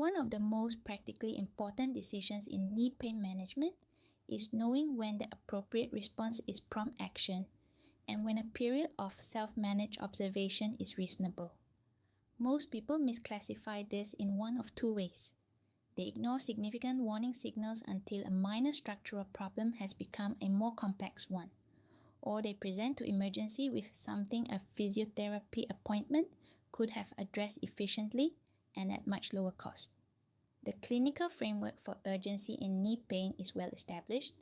One of the most practically important decisions in knee pain management is knowing when the appropriate response is prompt action and when a period of self-managed observation is reasonable. Most people misclassify this in one of two ways. They ignore significant warning signals until a minor structural problem has become a more complex one, or they present to emergency with something a physiotherapy appointment could have addressed efficiently and at much lower cost. The clinical framework for urgency in knee pain is well established,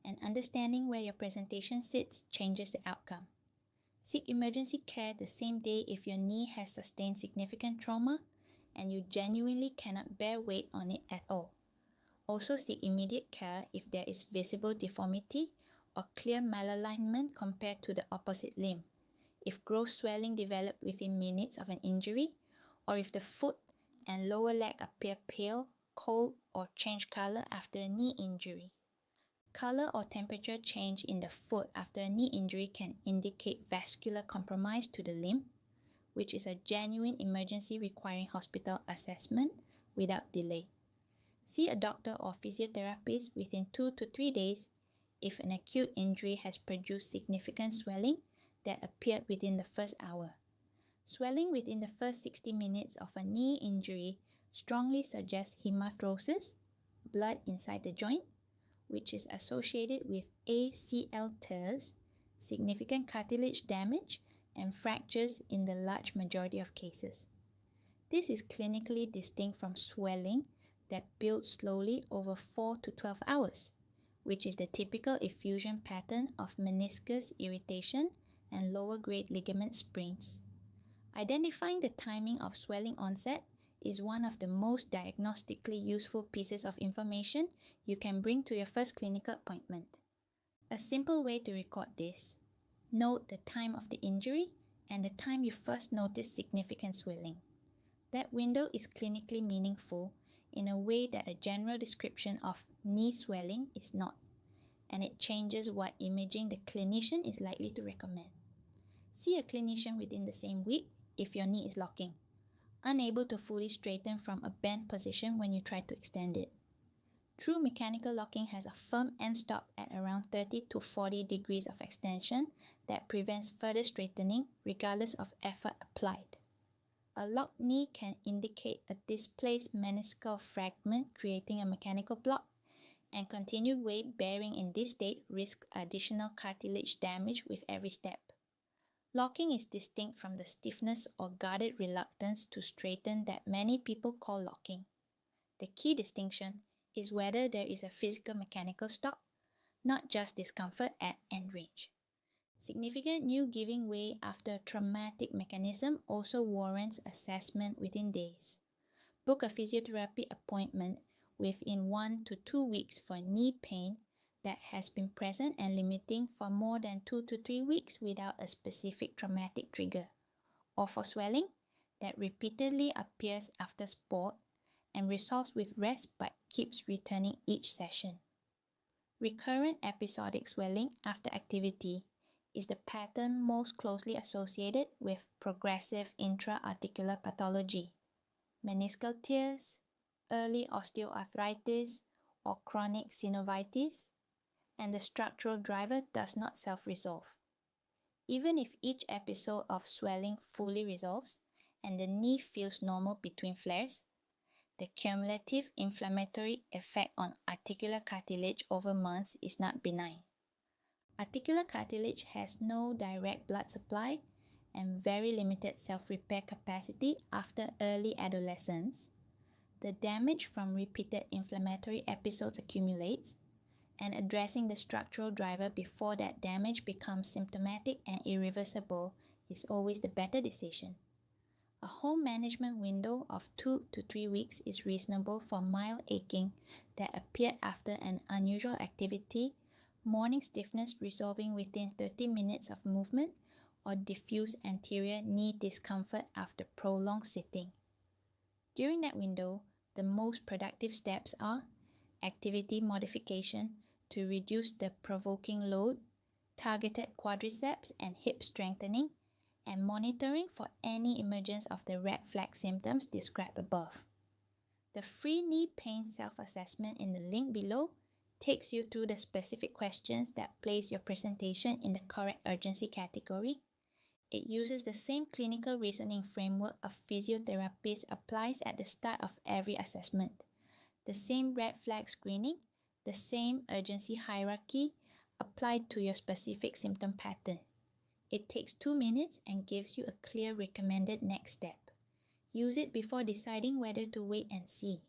and understanding where your presentation sits changes the outcome. Seek emergency care the same day if your knee has sustained significant trauma and you genuinely cannot bear weight on it at all. Also seek immediate care if there is visible deformity or clear malalignment compared to the opposite limb, if gross swelling developed within minutes of an injury, or if the foot and lower leg appear pale, cold, or change color after a knee injury. Color or temperature change in the foot after a knee injury can indicate vascular compromise to the limb, which is a genuine emergency requiring hospital assessment without delay. See a doctor or physiotherapist within 2 to 3 days if an acute injury has produced significant swelling that appeared within the first hour. Swelling within the first 60 minutes of a knee injury strongly suggests hemarthrosis, blood inside the joint, which is associated with ACL tears, significant cartilage damage, and fractures in the large majority of cases. This is clinically distinct from swelling that builds slowly over 4 to 12 hours, which is the typical effusion pattern of meniscus irritation and lower-grade ligament sprains. Identifying the timing of swelling onset is one of the most diagnostically useful pieces of information you can bring to your first clinical appointment. A simple way to record this: note the time of the injury and the time you first noticed significant swelling. That window is clinically meaningful in a way that a general description of knee swelling is not, and it changes what imaging the clinician is likely to recommend. See a clinician within the same week if your knee is locking, unable to fully straighten from a bent position when you try to extend it. True mechanical locking has a firm end stop at around 30 to 40 degrees of extension that prevents further straightening regardless of effort applied. A locked knee can indicate a displaced meniscal fragment creating a mechanical block, and continued weight bearing in this state risks additional cartilage damage with every step. Locking is distinct from the stiffness or guarded reluctance to straighten that many people call locking. The key distinction is whether there is a physical mechanical stop, not just discomfort at end range. Significant new giving way after a traumatic mechanism also warrants assessment within days. Book a physiotherapy appointment within 1 to 2 weeks for knee pain that has been present and limiting for more than 2 to 3 weeks without a specific traumatic trigger, or for swelling that repeatedly appears after sport and resolves with rest but keeps returning each session. Recurrent episodic swelling after activity is the pattern most closely associated with progressive intra-articular pathology, meniscal tears, early osteoarthritis, or chronic synovitis, and the structural driver does not self-resolve. Even if each episode of swelling fully resolves and the knee feels normal between flares, the cumulative inflammatory effect on articular cartilage over months is not benign. Articular cartilage has no direct blood supply and very limited self-repair capacity after early adolescence. The damage from repeated inflammatory episodes accumulates, and addressing the structural driver before that damage becomes symptomatic and irreversible is always the better decision. A home management window of 2 to 3 weeks is reasonable for mild aching that appeared after an unusual activity, morning stiffness resolving within 30 minutes of movement, or diffuse anterior knee discomfort after prolonged sitting. During that window, the most productive steps are activity modification to reduce the provoking load, targeted quadriceps and hip strengthening, and monitoring for any emergence of the red flag symptoms described above. The free knee pain self-assessment in the link below takes you through the specific questions that place your presentation in the correct urgency category. It uses the same clinical reasoning framework a physiotherapist applies at the start of every assessment. The same red flag screening, the same urgency hierarchy applied to your specific symptom pattern. It takes 2 minutes and gives you a clear recommended next step. Use it before deciding whether to wait and see.